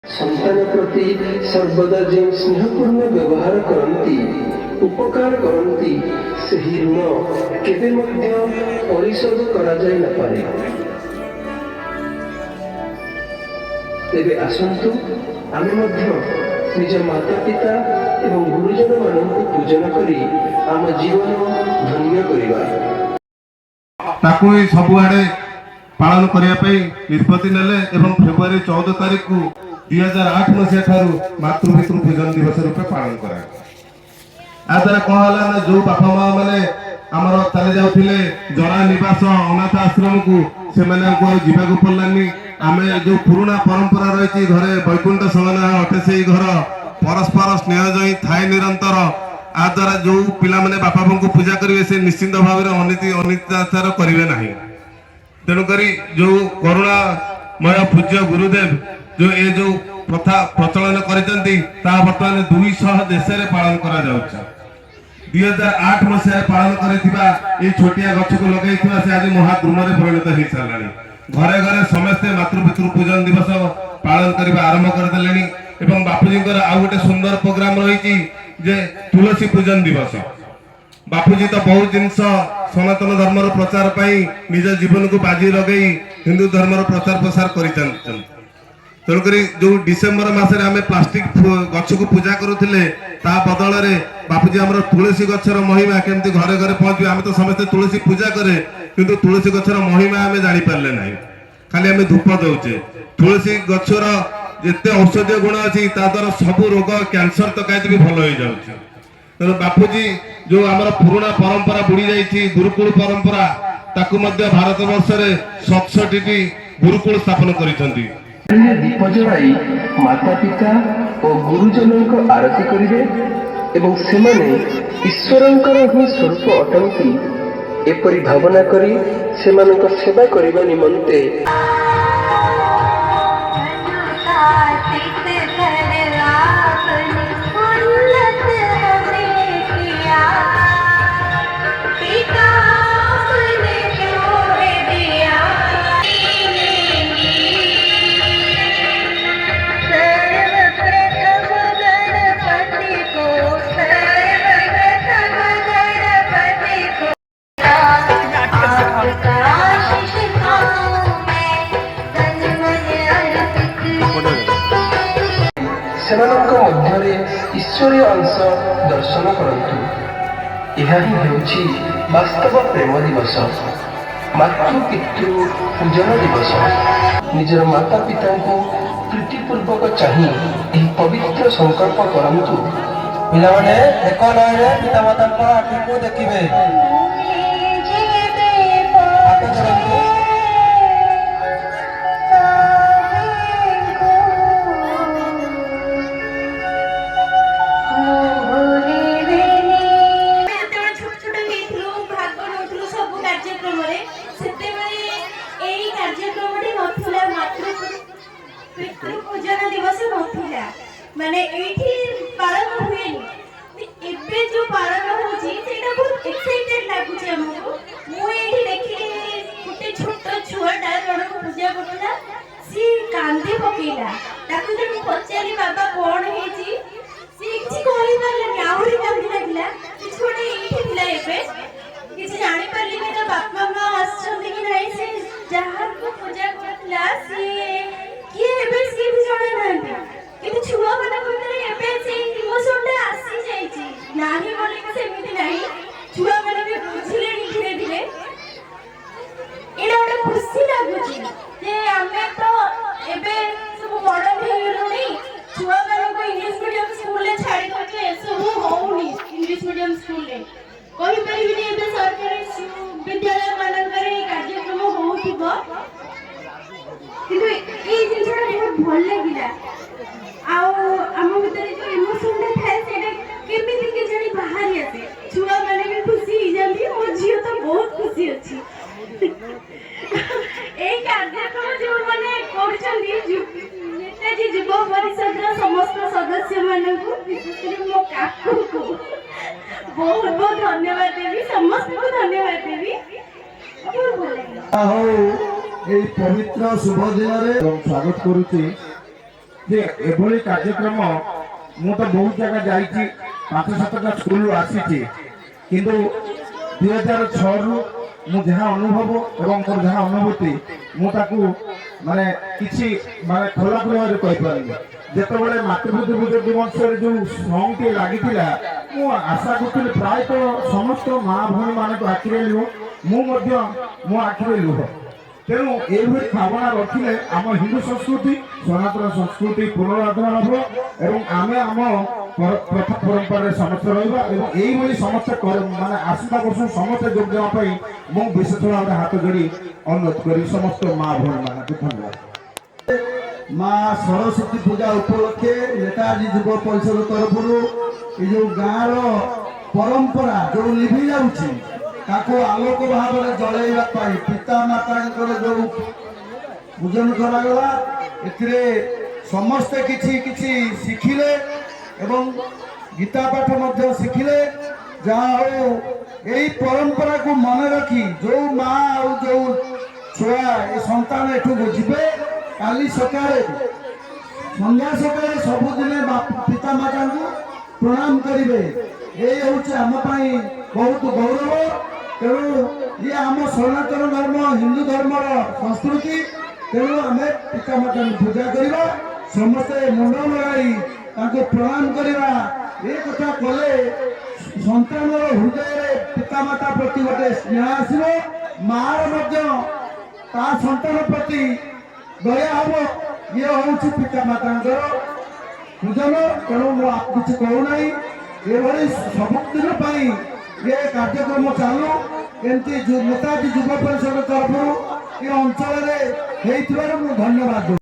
संतान प्रति सर्वदा जो स्नेहपूर्ण व्यवहार करती उपकार करती सही ऋण केबे मध्य परिशोध करा जाय न पारे। तेबे आसंतु आमे मध्य निज माता पिता एवं गुरुजन मानक पूजन करी आम जीवन धन्य करिबा। ताकू सबुआड़े पालन करने निष्पत्ति नेले एवं फेब्रुआरी 14 तारीख को 2008 मसीहा ठारू मातृपितृ पूजन दिवस रूपे पालन करा। द्वारा कौन है ना जो बापा माँ मैंने आमर चली जाते जरा निवास अनाथ आश्रम को से जावाक पड़ानी। आम जो पुराना परंपरा रही घरे वैकुंठ समान अटे से घर परस्पर स्नेह जही थाए निरंतर आ द्वारा जो पिला माने बापा को पूजा करेंगे से निश्चिंत भाव में अनीति अनित्याचार करेंगे ना। तेणुक जो करुणामय पूज्य गुरुदेव जो ये जो प्रथा प्रचलन करर्तमान 200 देश में पालन करा 2008 मसीह पालन कर छोटिया गछ को लगे से आज महाद्रुम परिणत हो सारा। घरे घरे समस्ते मातृपितृ पूजन दिवस पालन करने आरंभ करदे। बापूजी आउ गोटे सुंदर प्रोग्राम रही तुलसी पूजन दिवस। बापूजी तो बहुत जिनस सनातन धर्म प्रचार पाई निज जीवन को बाजी लगे हिंदू धर्म प्रचार प्रसार कर। तेणुक जो डिसेम्बर मसरे आम प्लास्टिक गछ को पूजा करुले बदल में बापूजी आम तुलसी गछर महिमा केमती घरे घरे पहुंचे। आम तो समस्ते तुलसी पूजा करे किंतु तुलसी गछर महिमा आम जापारे ना। खाली आम धूप दौचे तुलसी गछर जिते औषधीय गुण अच्छी द्वारा सब रोग कैंसर तक भी भल हो जाए। तेणु बापूजी जो आम पुराना परंपरा बुड़ी जाइए गुरुकुल परंपरा ताकू भारत वर्ष में 67टी गुरुकुल स्थापन करिसेंती। दीप जलाई माता पिता और गुरुजन को आरती करेंगे एवं सेमाने ईश्वरंकर ही स्वरूप अटंती एपरी भावना करी सेमानक सेवा करिबा निमंते ईश्वरीय अंश दर्शन करंतु। यह ही हेउछि वास्तव प्रेम दिवस मातृपितृ पूजन दिवस। निजर माता पिता को प्रीतिपूर्वक चाहि एही पवित्र संकल्प करंतु। पिला माने एक नयने पिता माता को आखि को देखिबे। पूजन दिवस नथिला माने एठी पालन हुएनी एबे जो पालन होची सेटा बहुत एक्साइटेड लागुची हमको। मु एठी देखि गुटे छोट छुआटा जण पूजा करला सी कांदी पकेला ताकू जे पचारी बाबा कोन हेची सी किछि कहि परले आउरी कांदी लागला कि छोटे एठी थिला एबे किछि जानि परली कि बापा मां आछन कि नाही से जहां को पूजा करला सी किए एबे सी भी जणे नांती किंतु छुआ माने भीतर एबे से इमोशनटा आसी जाईची नाही बोले कि सेमिति नाही। छुआ माने भी बुझिले धीरे धीरे एडा ओडा खुशी लागुची जे आमे तो एबे सब मॉडर्न हो गेलुनी। छुआ माने को इंग्लिश मीडियम स्कूल ले छाडी दउचे सब होउनी इंग्लिश मीडियम स्कूल ले कहि परिबिनी एबे सरकारी विद्यालय मानकरे कार्यक्रम होउथिबो किंतु ए जिनसटा बहुत भल लागिला। आउ आम भीतर जो इमोशन थाए सेटा केमिति के जणी बाहर आसे छुआ माने भी खुशी हो जांती। मो झियो तो बहुत खुशी अछि। ए कार्यक्रम जो माने करछंती नेताजी युवा परिषद समस्त सदस्य मानकु विशेष मो काकू को बहुत बहुत धन्यवाद देवी। समस्त को धन्यवाद देवी। बहुत भल लागिला। पवित्र शुभ दिन स्वागत करुच्ची ଯେ ଏଭଳି କାର୍ଯ୍ୟକ୍ରମ ମୁଁ ତ ବହୁତ ଜାଗା ଯାଇଛି, 5-7ଟା ସ୍କୁଲ ଆସିଛି, କିନ୍ତୁ 2006ରୁ ମୁଁ ଯାହା ଅନୁଭବ ଏବଂ ମୋର ଯାହା ଅନୁଭୂତି ମୁଁ ତାକୁ ମାନେ କିଛି ମାନେ ଖୋଲାଖୋଲି ଭାବରେ କହିପାରୁନି। ଯେତେବେଳେ ମାତୃପିତୃ ଦିବସରେ ଯୋଉ ସଙ୍ଗଟି ଲାଗିଥିଲା, ମୁଁ ଆଶା କରୁଥିଲି ପ୍ରାୟତଃ ସମସ୍ତ ମା ଭଉଣୀ ମାନଙ୍କ ଆଖିରେ ଲୁହ, ମୁଁ ମଧ୍ୟ ମୋ ଆଖିରେ ଲୁହ। ତେଣୁ ଏଇଭଳି ଭାବନା ରଖିଲେ ଆମ ହିନ୍ଦୁ ସଂସ୍କୃତି, ସନାତନ ସଂସ୍କୃତି ପୁନରୁଦ୍ଧାର ହେବ ଏବଂ ଆମେ ଆମ ପ୍ରଥା ପରମ୍ପରାରେ ସମସ୍ତେ ରହିବା ଏବଂ ଏଇଭଳି ସମସ୍ତେ ମାନେ ଆସନ୍ତା ବର୍ଷ ସମସ୍ତେ ଯୋଗ ଦେବା ପାଇଁ ମୁଁ ବିଶେଷ ଭାବରେ ହାତ ଯୋଡ଼ି ଅନୁରୋଧ କରି ସମସ୍ତ ମା ଭଉଣୀ ମାନଙ୍କୁ ଧନ୍ୟବାଦ। ମା ସରସ୍ୱତୀ ପୂଜା ଉପଲକ୍ଷେ ନେତାଜୀ ଯୁବ ପରିଷଦ ତରଫରୁ ଏ ଯୋଉ ଗାଁର ପରମ୍ପରା ଯୋଉ ଲିଭି ଯାଉଛି ତାକୁ ଆଲୋକ ଭାବରେ ଜଳେଇବା ପାଇଁ ପିତା ମାତାଙ୍କର ଯୋଉ ପୂଜନ କରାଗଲା, ଏଥିରେ ସମସ୍ତେ କିଛି କିଛି ଶିଖିଲେ ଏବଂ ଗୀତା ପାଠ ମଧ୍ୟ ଶିଖିଲେ। ଯାହା ହଉ ଏଇ ପରମ୍ପରାକୁ ମନେ ରଖି ଯୋଉ ମା ଆଉ ଯୋଉ ଛୁଆ ଏ ସନ୍ତାନ ଏଠୁ ଯିବେ, କାଲି ସକାଳେ ସନ୍ଧ୍ୟା ସକାଳେ ସବୁଦିନେ ପିତା ମାତାଙ୍କୁ ପ୍ରଣାମ କରିବେ। ଏଇ ହେଉଛି ଆମ ପାଇଁ ବହୁତ ଗୌରବ। ତେଣୁ ଇଏ ଆମ ସନାତନ ଧର୍ମ ହିନ୍ଦୁ ଧର୍ମର ସଂସ୍କୃତି। ତେଣୁ ଆମେ ପିତା ମାତାଙ୍କୁ ପୂଜା କରିବା, ସମସ୍ତେ ମୁଣ୍ଡ ଲଗାଇ ତାଙ୍କୁ ପ୍ରଣାମ କରିବା। ଏ କଥା କଲେ ସନ୍ତାନର ହୃଦୟରେ ପିତାମାତା ପ୍ରତି ଗୋଟେ ସ୍ନେହ ଆସିବ, ମାର ମଧ୍ୟ ତା ସନ୍ତାନ ପ୍ରତି ଦୟା ହବ। ଇଏ ହଉଛି ପିତା ମାତାଙ୍କର ପୂଜନ। ତେଣୁ ମୁଁ କିଛି କହୁନାହିଁ, ଏଭଳି ସବୁଦିନ ପାଇଁ ଏ କାର୍ଯ୍ୟକ୍ରମ ଚାଲୁ। ଏମିତି ନେତାଜୀ ଯୁବ ପରିଷଦ ତରଫରୁ ଏ ଅଞ୍ଚଳରେ ହେଇଥିବାରୁ ମୁଁ ଧନ୍ୟବାଦ ଦଉଛି।